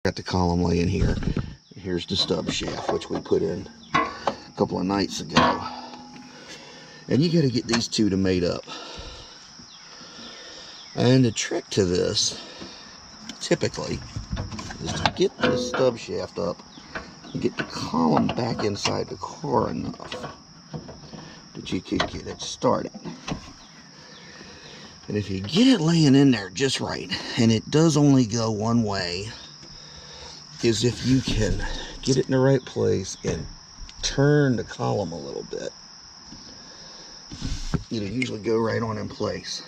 Got the column laying here. Here's the stub shaft, which we put in a couple of nights ago. And you got to get these two to mate up. And the trick to this, typically, is to get the stub shaft up and get the column back inside the car enough that you can get it started. And if you get it laying in there just right, and it does only go one way, is if you can get it in the right place and turn the column a little bit. It'll usually go right on in place.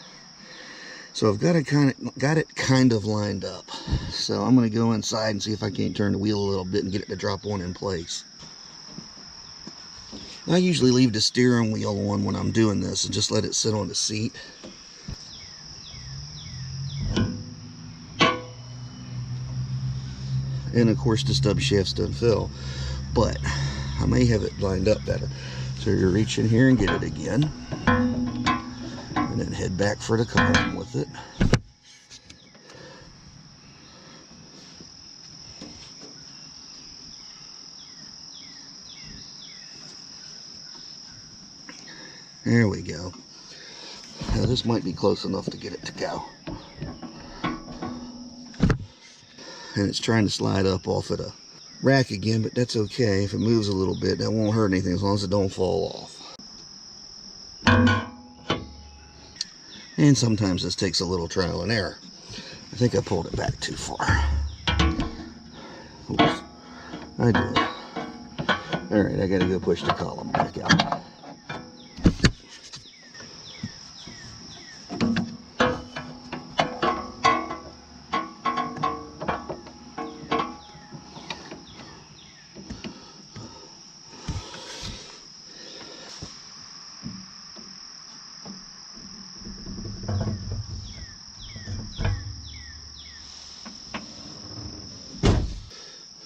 So I've got it kind of lined up. So I'm going to go inside and see if I can't turn the wheel a little bit and get it to drop on in place. I usually leave the steering wheel on when I'm doing this and just let it sit on the seat. And of course the stub shafts don't fill, but I may have it lined up better. So you reach in here and get it again, and then head back for the column with it. There we go. Now this might be close enough to get it to go. And it's trying to slide up off of the rack again, but that's okay. If it moves a little bit, that won't hurt anything as long as it don't fall off. And sometimes this takes a little trial and error. I think I pulled it back too far. Oops, I did. Alright, I gotta go push the column back out.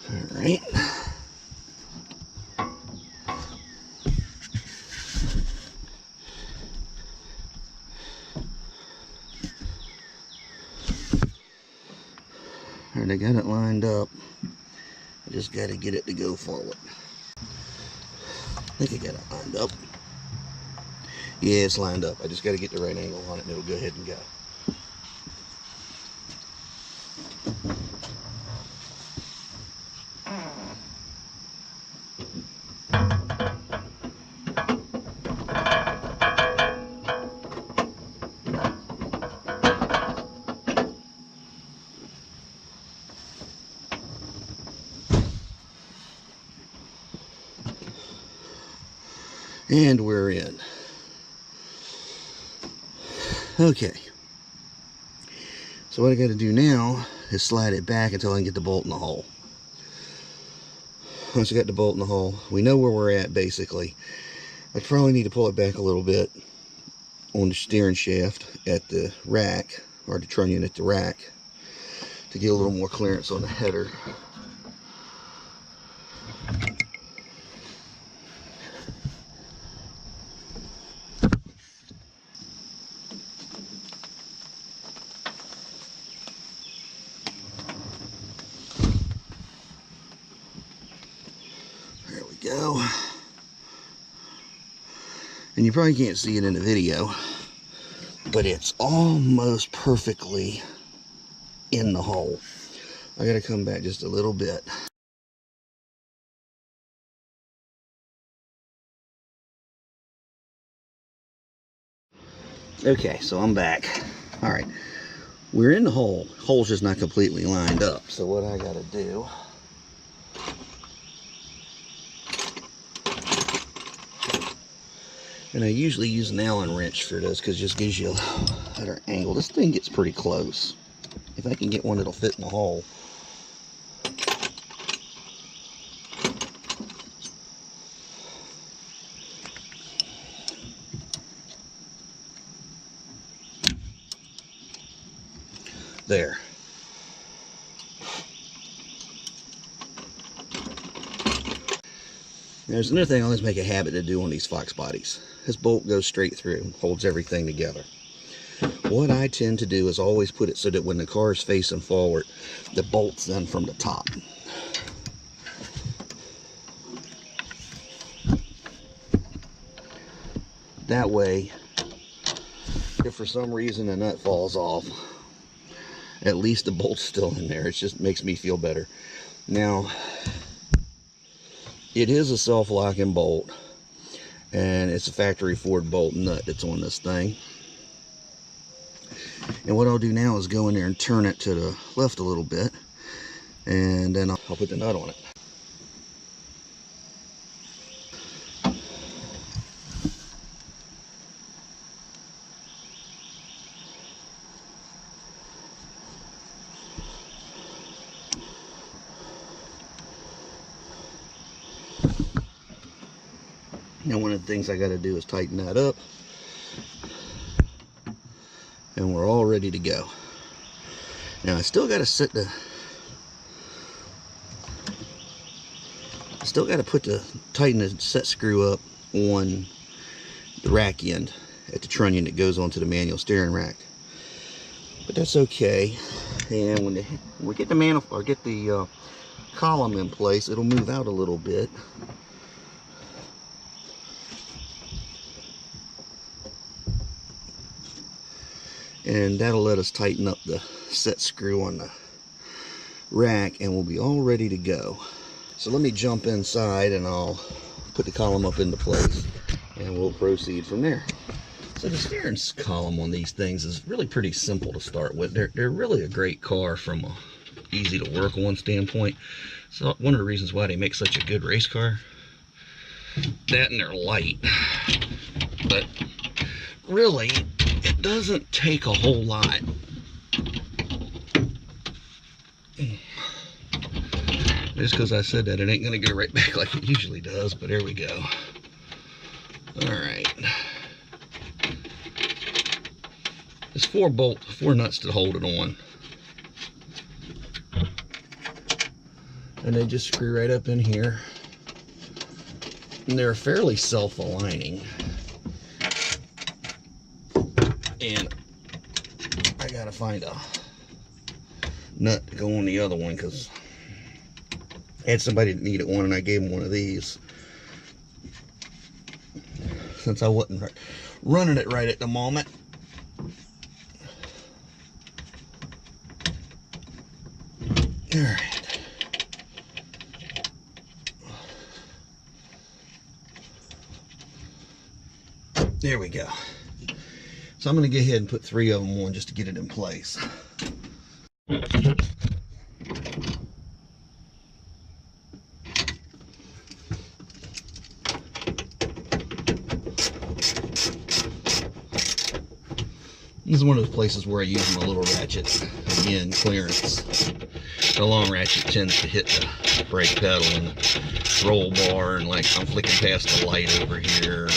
Alright. Alright, I got it lined up. I just got to get it to go forward. I think I got it lined up. Yeah, it's lined up. I just got to get the right angle on it and it'll go ahead and go. And we're in. Okay. So what I got to do now is slide it back until I can get the bolt in the hole. Once I got the bolt in the hole, we know where we're at basically. I probably need to pull it back a little bit on the steering shaft at the rack, or the trunnion at the rack, to get a little more clearance on the header. Go. And you probably can't see it in the video, but it's almost perfectly in the hole. I gotta come back just a little bit. Okay, so I'm back. All right, we're in the hole. Hole's just not completely lined up. So what I gotta do, and I usually use an Allen wrench for this because it just gives you a better angle. This thing gets pretty close. If I can get one that'll fit in the hole. There. There's another thing I always make a habit to do on these Foxbodies. This bolt goes straight through, holds everything together. what I tend to do is always put it so that when the car is facing forward, the bolt's in from the top. That way, if for some reason the nut falls off, at least the bolt's still in there. It just makes me feel better. Now, it is a self-locking bolt, and it's a factory Ford bolt nut that's on this thing. And what I'll do now is go in there and turn it to the left a little bit, and then I'll put the nut on it. Now one of the things I got to do is tighten that up, and we're all ready to go. Now I still got to tighten the set screw up on the rack end at the trunnion that goes onto the manual steering rack, but that's okay. And when we get the column in place, it'll move out a little bit. And that'll let us tighten up the set screw on the rack, and we'll be all ready to go. So let me jump inside and I'll put the column up into place, and we'll proceed from there. So the steering column on these things is really pretty simple to start with. They're really a great car from a easy to work on standpoint. So one of the reasons why they make such a good race car, that and they're light. But really, it doesn't take a whole lot. Just because I said that, it ain't going to go right back like it usually does, but there we go. Alright. There's four nuts to hold it on. And they just screw right up in here. And they're fairly self-aligning. And I gotta find a nut to go on the other one, because I had somebody that needed one and I gave them one of these, since I wasn't running it right at the moment. All right. There we go. So I'm going to go ahead and put 3 of them on just to get it in place. This is one of those places where I use my little ratchet. Again, clearance. The long ratchet tends to hit the brake pedal and the roll bar, and like I'm flicking past the light over here.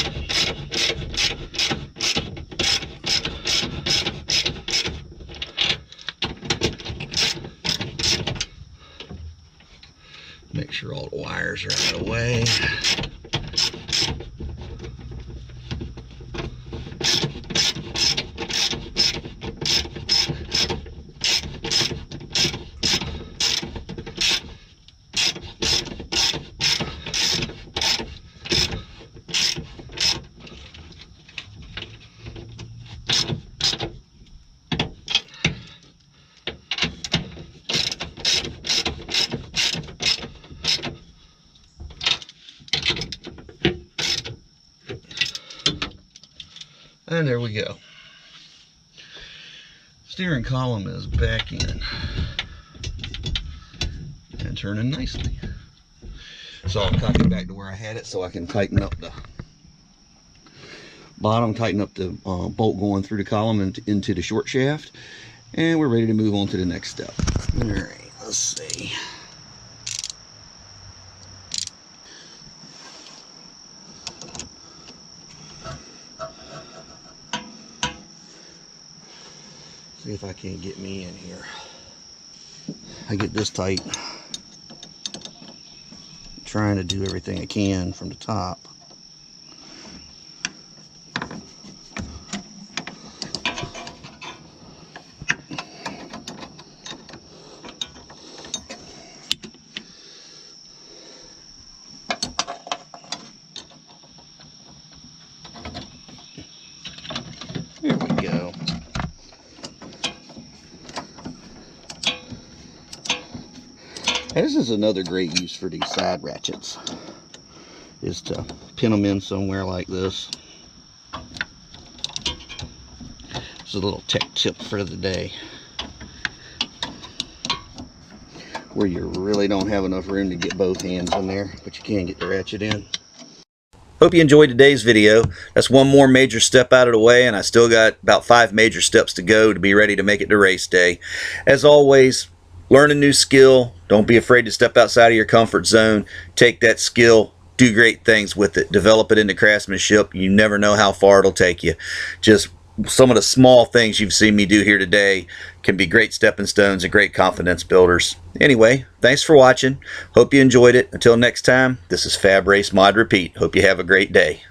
Make sure all the wires are out of the way. And there we go. Steering column is back in and turning nicely. So I'll cock it back to where I had it so I can tighten up the bottom, tighten up the bolt going through the column into the short shaft, and we're ready to move on to the next step. All right, let's see. See if I can't get me in here. I get this tight. I'm trying to do everything I can from the top. This is another great use for these side ratchets, is to pin them in somewhere like this. It's a little tech tip for the day, where you really don't have enough room to get both hands in there, but you can get the ratchet in. Hope you enjoyed today's video. That's one more major step out of the way, and I still got about 5 major steps to go to be ready to make it to race day. As always, learn a new skill. Don't be afraid to step outside of your comfort zone. Take that skill, do great things with it, develop it into craftsmanship. You never know how far it'll take you. Just some of the small things you've seen me do here today can be great stepping stones and great confidence builders. Anyway, thanks for watching. Hope you enjoyed it. Until next time, this is Fab Race Mod Repeat. Hope you have a great day.